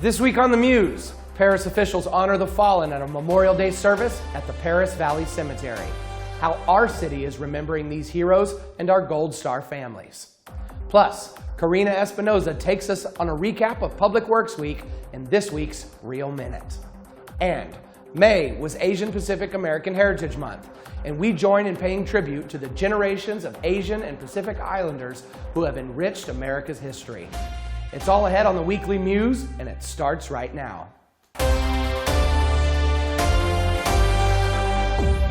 This week on the Muse, Perris officials honor the fallen at a Memorial Day service at the Perris Valley Cemetery. How our city is remembering these heroes and our Gold Star families. Plus, Karina Espinoza takes us on a recap of Public Works Week in this week's Real Minute. And May was Asian Pacific American Heritage Month, and we join in paying tribute to the generations of Asian and Pacific Islanders who have enriched America's history. It's all ahead on the Weekly Muse, and it starts right now.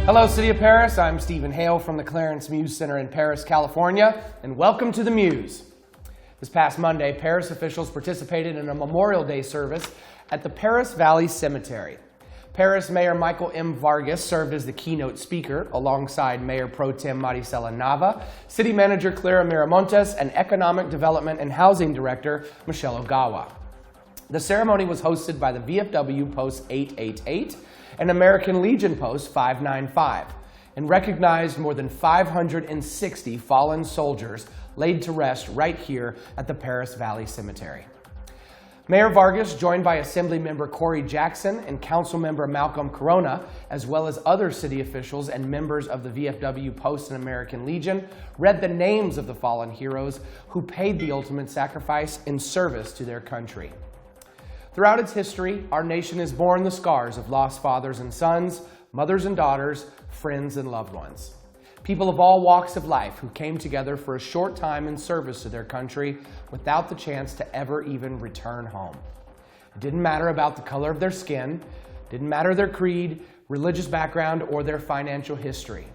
Hello, City of Perris. I'm Stephen Hale from the Clarence Muse Center in Perris, California, and welcome to the Muse. This past Monday, Perris officials participated in a Memorial Day service at the Perris Valley Cemetery. Perris Mayor Michael M. Vargas served as the keynote speaker alongside Mayor Pro Tem Maricela Nava, City Manager Clara Miramontes, and Economic Development and Housing Director Michelle Ogawa. The ceremony was hosted by the VFW Post 888 and American Legion Post 595 and recognized more than 560 fallen soldiers laid to rest right here at the Perris Valley Cemetery. Mayor Vargas, joined by Assembly Member Corey Jackson and Council Member Malcolm Corona, as well as other city officials and members of the VFW Post and American Legion, read the names of the fallen heroes who paid the ultimate sacrifice in service to their country. Throughout its history, our nation has borne the scars of lost fathers and sons, mothers and daughters, friends and loved ones. People of all walks of life who came together for a short time in service to their country without the chance to ever even return home. It didn't matter about the color of their skin, didn't matter their creed, religious background, or their financial history.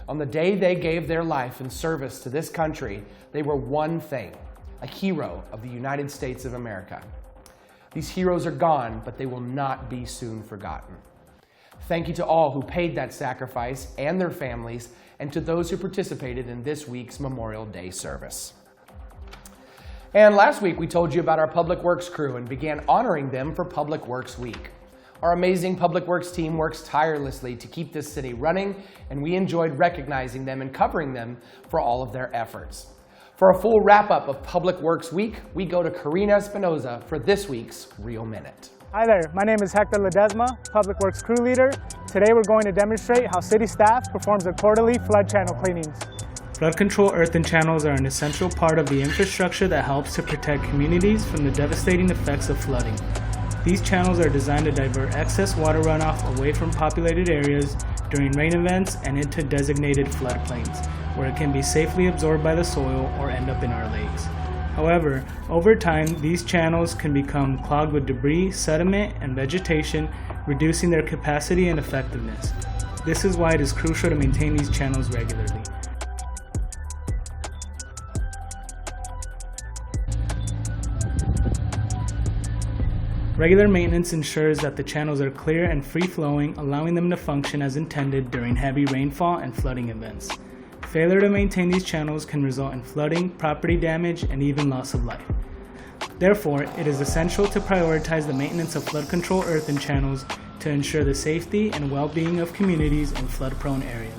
On the day they gave their life in service to this country, they were one thing, a hero of the United States of America. These heroes are gone, but they will not be soon forgotten. Thank you to all who paid that sacrifice and their families, and to those who participated in this week's Memorial Day service. And last week we told you about our Public Works crew and began honoring them for Public Works Week. Our amazing Public Works team works tirelessly to keep this city running, and we enjoyed recognizing them and covering them for all of their efforts. For a full wrap-up of Public Works Week, we go to Karina Espinoza for this week's Real Minute. Hi there, my name is Hector Ledesma, Public Works crew leader. Today we're going to demonstrate how city staff performs their quarterly flood channel cleanings. Flood control earthen channels are an essential part of the infrastructure that helps to protect communities from the devastating effects of flooding. These channels are designed to divert excess water runoff away from populated areas during rain events and into designated floodplains, where it can be safely absorbed by the soil or end up in our lakes. However, over time, these channels can become clogged with debris, sediment, and vegetation, reducing their capacity and effectiveness. This is why it is crucial to maintain these channels regularly. Regular maintenance ensures that the channels are clear and free-flowing, allowing them to function as intended during heavy rainfall and flooding events. Failure to maintain these channels can result in flooding, property damage, and even loss of life. Therefore, it is essential to prioritize the maintenance of flood control earthen channels to ensure the safety and well-being of communities in flood-prone areas.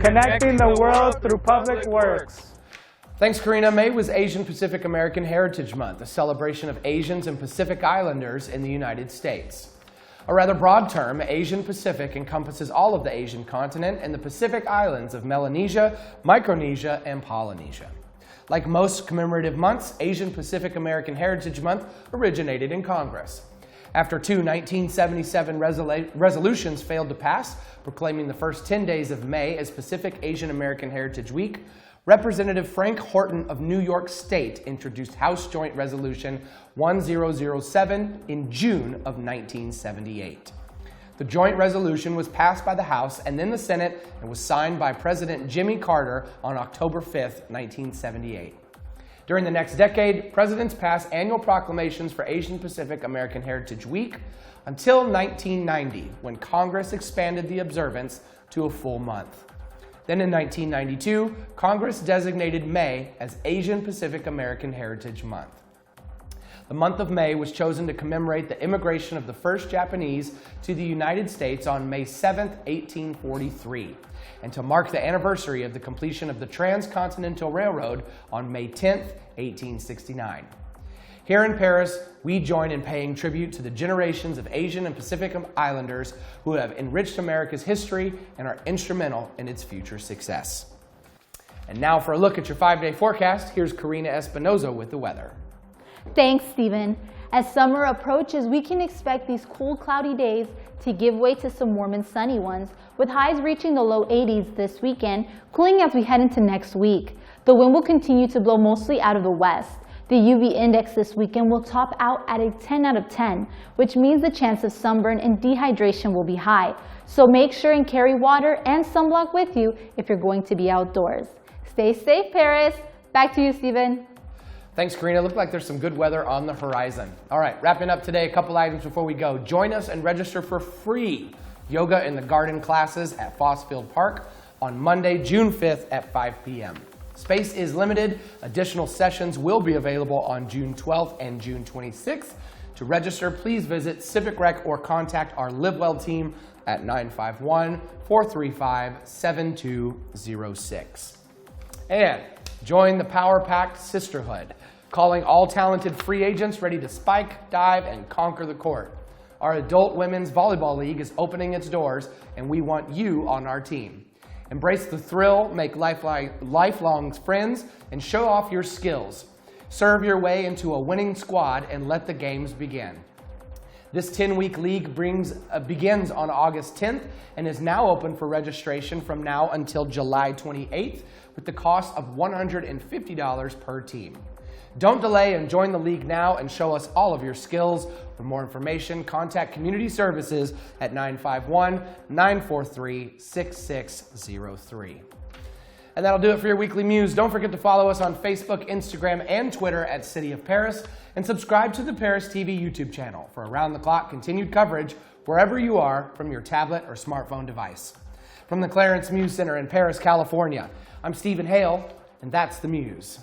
Connecting the world through Public Works. Thanks, Karina. May was Asian Pacific American Heritage Month, a celebration of Asians and Pacific Islanders in the United States. A rather broad term, Asian Pacific encompasses all of the Asian continent and the Pacific Islands of Melanesia, Micronesia, and Polynesia. Like most commemorative months, Asian Pacific American Heritage Month originated in Congress. After two 1977 resolutions failed to pass, proclaiming the first 10 days of May as Pacific Asian American Heritage Week, Representative Frank Horton of New York State introduced House Joint Resolution 1007 in June of 1978. The joint resolution was passed by the House and then the Senate and was signed by President Jimmy Carter on October 5, 1978. During the next decade, presidents passed annual proclamations for Asian Pacific American Heritage Week until 1990, when Congress expanded the observance to a full month. Then in 1992, Congress designated May as Asian Pacific American Heritage Month. The month of May was chosen to commemorate the immigration of the first Japanese to the United States on May 7, 1843, and to mark the anniversary of the completion of the Transcontinental Railroad on May 10, 1869. Here in Perris, we join in paying tribute to the generations of Asian and Pacific Islanders who have enriched America's history and are instrumental in its future success. And now for a look at your 5-day forecast, here's Karina Espinoza with the weather. Thanks, Stephen. As summer approaches, we can expect these cool, cloudy days to give way to some warm and sunny ones, with highs reaching the low 80s this weekend, cooling as we head into next week. The wind will continue to blow mostly out of the west. The UV index this weekend will top out at a 10 out of 10, which means the chance of sunburn and dehydration will be high. So make sure and carry water and sunblock with you if you're going to be outdoors. Stay safe, Perris. Back to you, Stephen. Thanks, Karina. Looked like there's some good weather on the horizon. All right, wrapping up today, a couple items before we go. Join us and register for free yoga in the garden classes at Fossfield Park on Monday, June 5th at 5 p.m. Space is limited. Additional sessions will be available on June 12th and June 26th. To register, please visit Civic Rec or contact our Live Well team at 951-435-7206. And join the power-packed sisterhood, calling all talented free agents ready to spike, dive, and conquer the court. Our adult women's volleyball league is opening its doors, and we want you on our team. Embrace the thrill, make lifelong friends, and show off your skills. Serve your way into a winning squad and let the games begin. This 10-week league begins on August 10th and is now open for registration from now until July 28th with the cost of $150 per team. Don't delay and join the league now and show us all of your skills. For more information, contact Community Services at 951-943-6603. And that'll do it for your Weekly Muse. Don't forget to follow us on Facebook, Instagram, and Twitter at City of Perris, and subscribe to the Perris TV YouTube channel for around-the-clock continued coverage wherever you are from your tablet or smartphone device. From the Clarence Muse Center in Perris, California, I'm Stephen Hale, and that's the Muse.